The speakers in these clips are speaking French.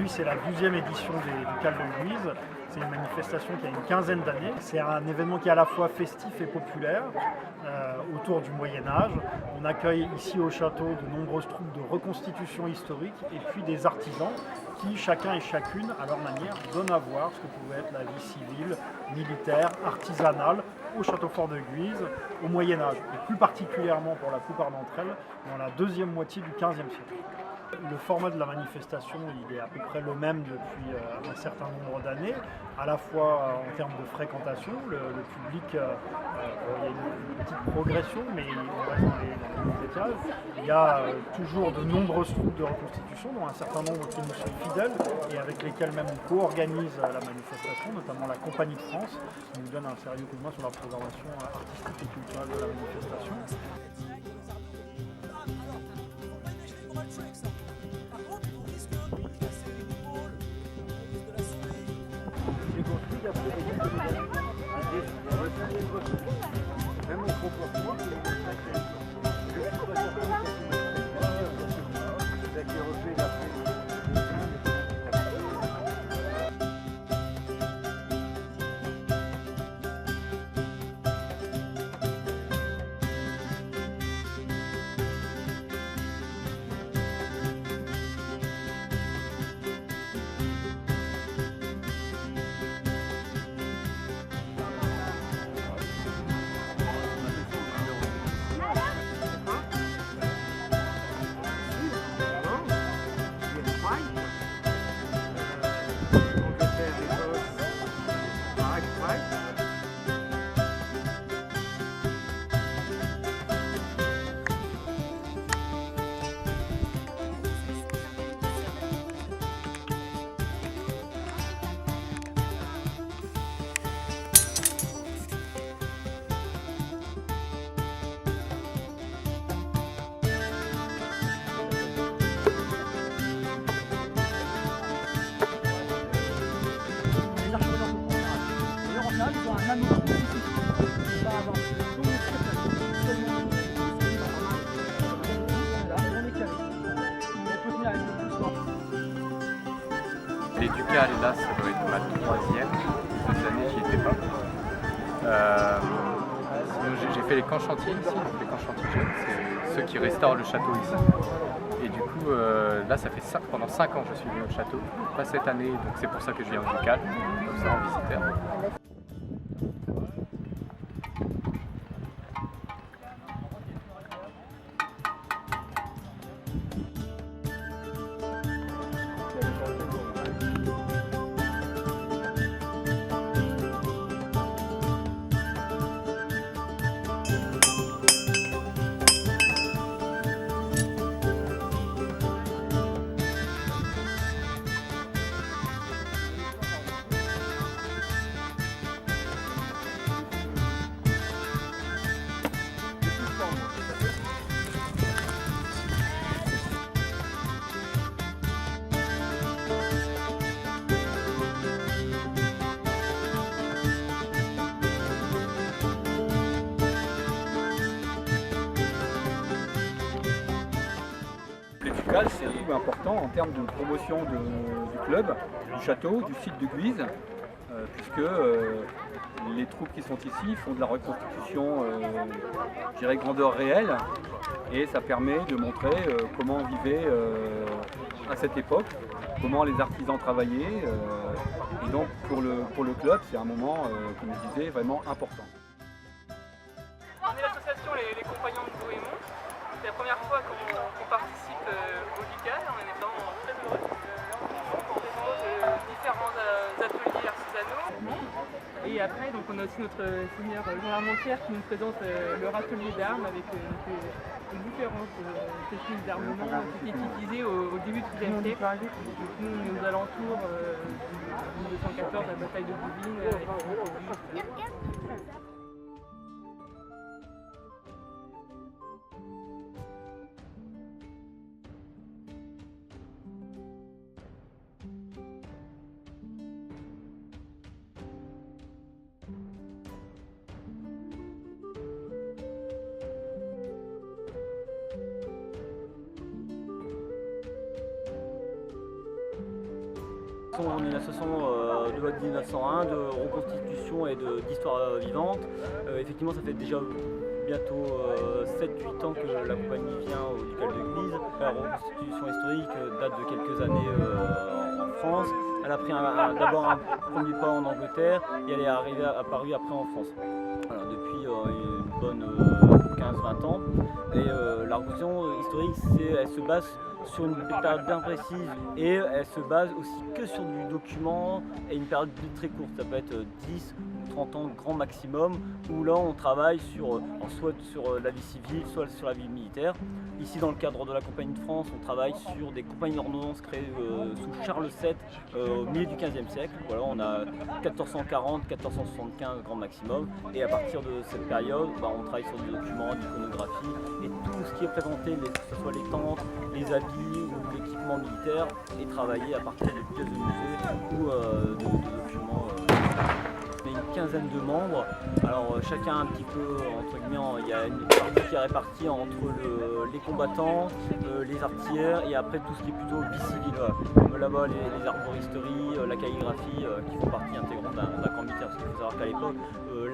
Aujourd'hui, c'est la 12e édition du Cal de Guise. C'est une manifestation qui a une quinzaine d'années. C'est un événement qui est à la fois festif et populaire autour du Moyen-Âge. On accueille ici au château de nombreuses troupes de reconstitution historique et puis des artisans qui, chacun et chacune, à leur manière, donnent à voir ce que pouvait être la vie civile, militaire, artisanale au château fort de Guise au Moyen-Âge, et plus particulièrement pour la plupart d'entre elles dans la deuxième moitié du XVe siècle. Le format de la manifestation il est à peu près le même depuis un certain nombre d'années, à la fois en termes de fréquentation, le public, il y a une petite progression, mais on reste dans les étages. Il y a toujours de nombreuses troupes de reconstitution, dont un certain nombre qui nous sont fidèles et avec lesquels même on co-organise la manifestation, notamment la Compagnie de France, qui nous donne un sérieux coup de main sur la programmation artistique et culturelle de la manifestation. Les Ducales, là, ça doit être ma troisième. Cette année, j'y étais pas. Sinon, j'ai fait les camps chantiers ici. Donc les camps chantiers jeunes, c'est ceux qui restaurent le château ici. Et du coup, là, ça fait pendant 5 ans que je suis venu au château. Pas cette année, donc c'est pour ça que je viens au Ducal, comme ça en visiteur. C'est important en termes de promotion du club, du château, du site de Guise, puisque les troupes qui sont ici font de la reconstitution, je dirais grandeur réelle, et ça permet de montrer comment on vivait à cette époque, comment les artisans travaillaient, et donc pour le club c'est un moment, comme je disais, vraiment important. On est l'association les Compagnons de Bohémond. C'est la première fois qu'on participe au Ducal. On est vraiment très heureux. On propose différents ateliers artisanaux. Et après, donc, on a aussi notre seigneur Jean Larmentière qui nous présente leur atelier d'armes avec différentes techniques d'armement qui étaient utilisées au début du XIIe siècle. Donc, nous, on est aux alentours de 1914, la bataille de Bouvines. On est une association de loi de 1901, de reconstitution et d'histoire vivante. Effectivement, ça fait déjà bientôt 7-8 ans que la compagnie vient au ducal de Guise. La reconstitution historique date de quelques années en France. Elle a pris d'abord un premier pas en Angleterre et elle est apparue après en France. Voilà, depuis une bonne 15-20 ans. Et la reconstitution historique, elle se base sur une période bien précise et elle se base aussi que sur du document et une période très courte. Ça peut être 10 ou 30 ans grand maximum, où là on travaille soit sur la vie civile, soit sur la vie militaire. Ici, dans le cadre de la Compagnie de France, on travaille sur des compagnies d'ordonnance créées sous Charles VII au milieu du XVe siècle. Voilà, on a 1440-1475 grand maximum, et à partir de cette période, on travaille sur des documents, d'iconographie, et tout ce qui est présenté, que ce soit les tentes, les habits ou l'équipement militaire, est travaillé à partir de pièces de musée ou de documents. On est une quinzaine de membres, alors chacun un petit peu, entre guillemets, il y a une partie qui est répartie entre les combattants, les artilleurs et après tout ce qui est plutôt vie civile, comme là-bas les arboristeries, la calligraphie qui font partie intégrante d'un camp militaire, parce qu'il faut savoir qu'à l'époque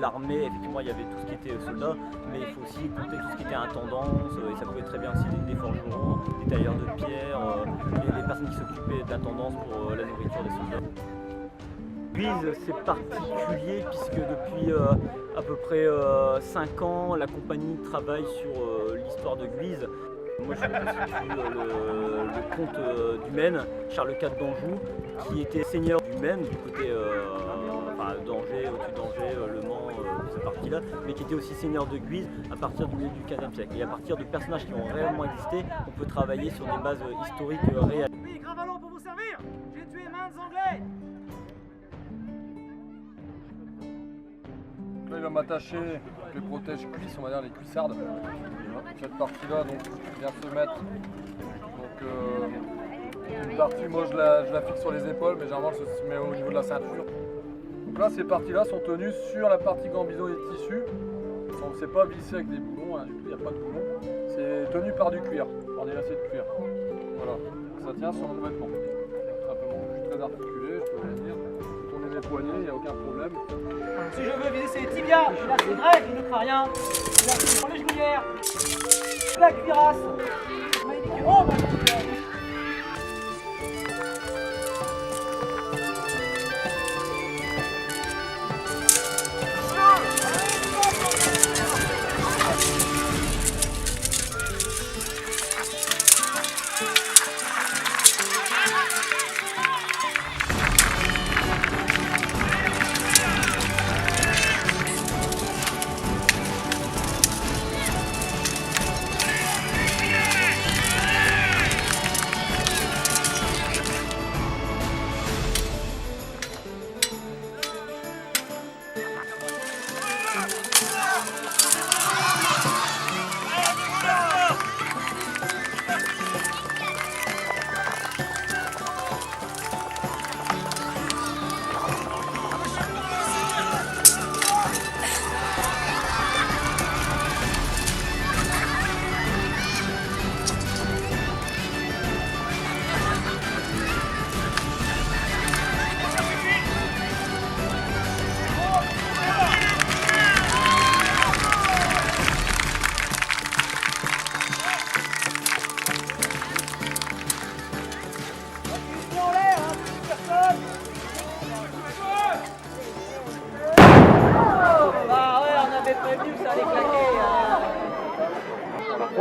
l'armée, effectivement il y avait tout ce qui était soldat, mais il faut aussi compter tout ce qui était intendance, et ça pouvait très bien aussi des forgerons, des tailleurs de pierre, les personnes qui s'occupaient d'intendance pour la nourriture des soldats. Guise, c'est particulier puisque depuis à peu près 5 ans, la compagnie travaille sur l'histoire de Guise. Moi je constitue le comte du Maine, Charles IV d'Anjou, qui était seigneur du Maine, du côté d'Angers, au-dessus d'Angers, Le Mans, cette partie-là, mais qui était aussi seigneur de Guise à partir du milieu du XVe siècle. Et à partir de personnages qui ont réellement existé, on peut travailler sur des bases historiques réelles. Oui, Gravalon pour vous servir. J'ai tué maintes Anglais. Là, il va m'attacher les protèges cuisses, on va dire les cuissardes. Cette partie-là, donc, vient se mettre. Donc, une partie, moi, je la fixe sur les épaules, mais généralement, je se met au niveau de la ceinture. Donc là, ces parties-là sont tenues sur la partie gambison et tissu. On ne s'est pas vissé avec des boulons, hein, du tout, il n'y a pas de boulons. C'est tenu par du cuir, par des lacets de cuir. Voilà, ça tient sur mon vêtement. Simplement, je suis très articulé, je peux le dire. Tourner mes poignets, il n'y a aucun problème. Si je veux viser ses tibias, là c'est vrai, je ne crains rien. Là c'est pour les genouillères. La cuirasse. Magnifique. Oh,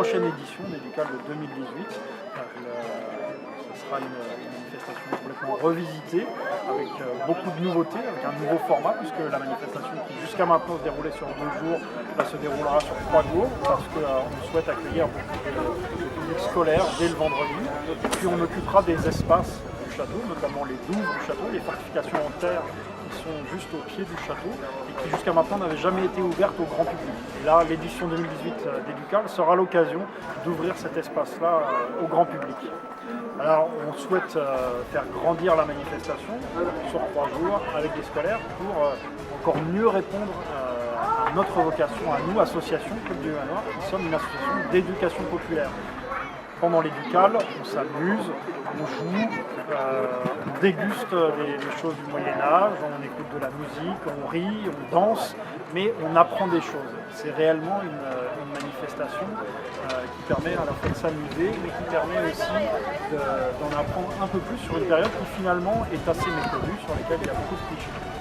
La prochaine édition des Ducales de 2018, ce sera une manifestation complètement revisitée, avec beaucoup de nouveautés, avec un nouveau format, puisque la manifestation qui jusqu'à maintenant se déroulait sur 2 jours, se déroulera sur 3 jours, parce qu'on souhaite accueillir beaucoup de public scolaire dès le vendredi. Et puis on occupera des espaces du château, notamment les douves du château, les fortifications en terre qui sont juste au pied du château et qui jusqu'à maintenant n'avaient jamais été ouvertes au grand public. Et là, l'édition 2018 des Ducales sera l'occasion d'ouvrir cet espace-là au grand public. Alors, on souhaite faire grandir la manifestation sur 3 jours avec des scolaires pour encore mieux répondre à notre vocation, à nous, association Club du Manoir, qui sommes une association d'éducation populaire. Pendant les Ducales, on s'amuse, on joue, déguste les choses du Moyen-Âge, on écoute de la musique, on rit, on danse, mais on apprend des choses. C'est réellement une manifestation qui permet à la fois de s'amuser, mais qui permet aussi d'en apprendre un peu plus sur une période qui finalement est assez méconnue, sur laquelle il y a beaucoup de clichés.